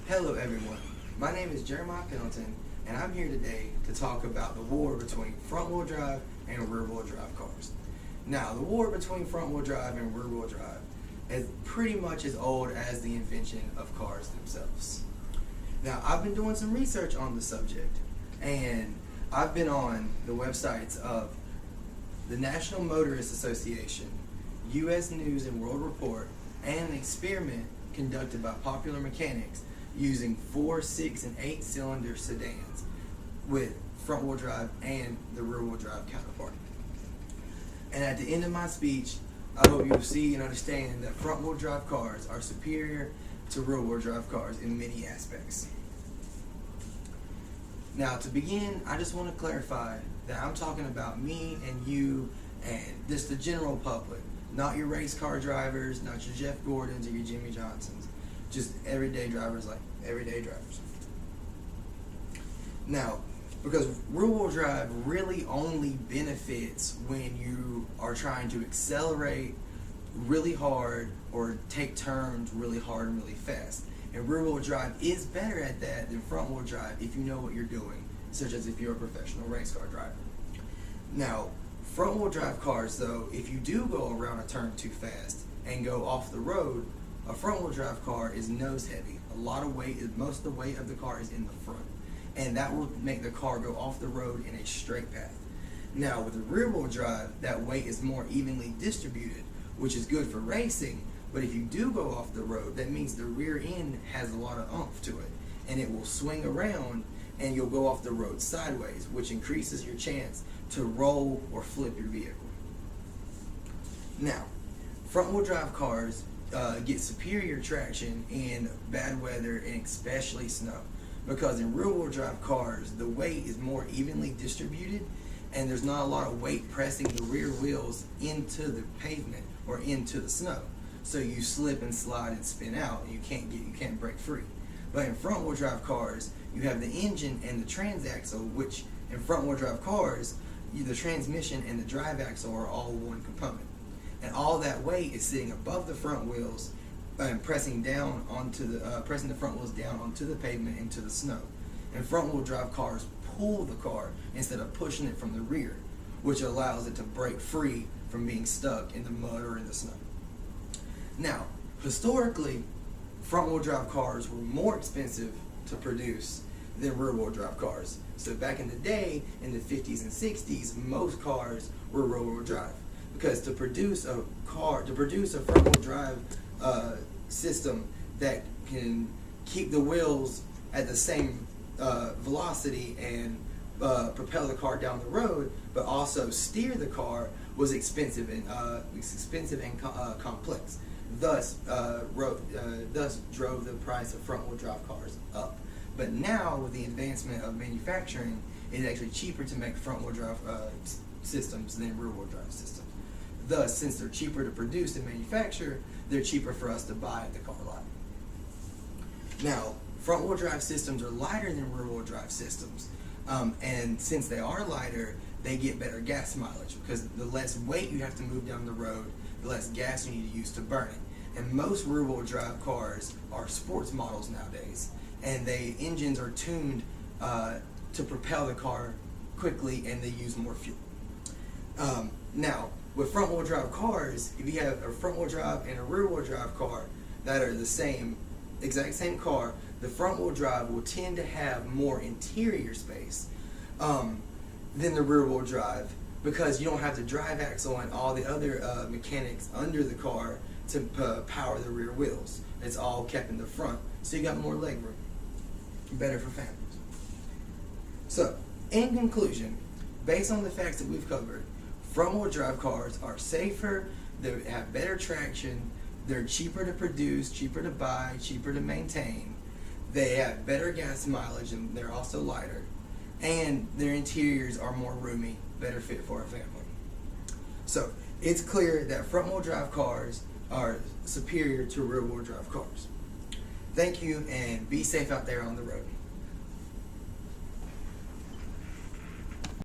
Hello everyone, my name is Jeremiah Pendleton and I'm here today to talk about the war between front-wheel drive and rear-wheel drive cars. Now, the war between front-wheel drive and rear-wheel drive is pretty much as old as the invention of cars themselves. Now, I've been doing some research on the subject and I've been on the websites of the National Motorist Association, U.S. News and World Report, and an experiment conducted by Popular Mechanics using 4, 6, and 8 cylinder sedans with front-wheel drive and the rear-wheel drive counterpart. And at the end of my speech, I hope you'll see and understand that front-wheel drive cars are superior to rear-wheel drive cars in many aspects. Now, to begin, I just want to clarify that I'm talking about me and you and just the general public, not your race car drivers, not your Jeff Gordons or your Jimmy Johnsons, just everyday drivers like everyday drivers. Now, because rear-wheel drive really only benefits when you are trying to accelerate really hard or take turns really hard and really fast. And rear-wheel drive is better at that than front-wheel drive if you know what you're doing, such as if you're a professional race car driver. Now, front-wheel drive cars, though, if you do go around a turn too fast and go off the road, a front-wheel drive car is nose heavy. A lot of weight, most of the weight of the car is in the front, and that will make the car go off the road in a straight path. Now, with the rear-wheel drive, that weight is more evenly distributed, which is good for racing, but if you do go off the road, that means the rear end has a lot of oomph to it, and it will swing around and you'll go off the road sideways, which increases your chance to roll or flip your vehicle. Now, front-wheel drive cars get superior traction in bad weather and especially snow, because in rear-wheel drive cars, the weight is more evenly distributed and there's not a lot of weight pressing the rear wheels into the pavement or into the snow. So you slip and slide and spin out and you can't break free. But in front-wheel drive cars, you have the engine and the transaxle, which in front-wheel drive cars, the transmission and the drive axle are all one component. And all that weight is sitting above the front wheels and pressing down onto pressing the front wheels down onto the pavement into the snow. And front-wheel drive cars pull the car instead of pushing it from the rear, which allows it to break free from being stuck in the mud or in the snow. Now, historically, front-wheel drive cars were more expensive to produce than rear-wheel drive cars. So back in the day, in the 50s and 60s, most cars were rear-wheel drive. Because to produce a front-wheel drive system that can keep the wheels at the same velocity and propel the car down the road, but also steer the car, was expensive and complex. Thus drove the price of front-wheel drive cars up. But now, with the advancement of manufacturing, it's actually cheaper to make front-wheel drive systems than rear-wheel drive systems. Thus, since they're cheaper to produce and manufacture, they're cheaper for us to buy at the car lot. Now, front-wheel drive systems are lighter than rear-wheel drive systems. And since they are lighter, they get better gas mileage because the less weight you have to move down the road, the less gas you need to use to burn it. And most rear-wheel drive cars are sports models nowadays, and engines are tuned to propel the car quickly, and they use more fuel. Now, with front-wheel drive cars, if you have a front-wheel drive and a rear-wheel drive car that are the exact same car, the front-wheel drive will tend to have more interior space than the rear-wheel drive, because you don't have the drive axle and all the other mechanics under the car to power the rear wheels. It's all kept in the front, so you got more leg room. Better for families. So, in conclusion, based on the facts that we've covered, front-wheel drive cars are safer, they have better traction, they're cheaper to produce, cheaper to buy, cheaper to maintain, they have better gas mileage, and they're also lighter, and their interiors are more roomy, better fit for a family. So, it's clear that front-wheel drive cars are superior to rear-wheel drive cars. Thank you, and be safe out there on the road.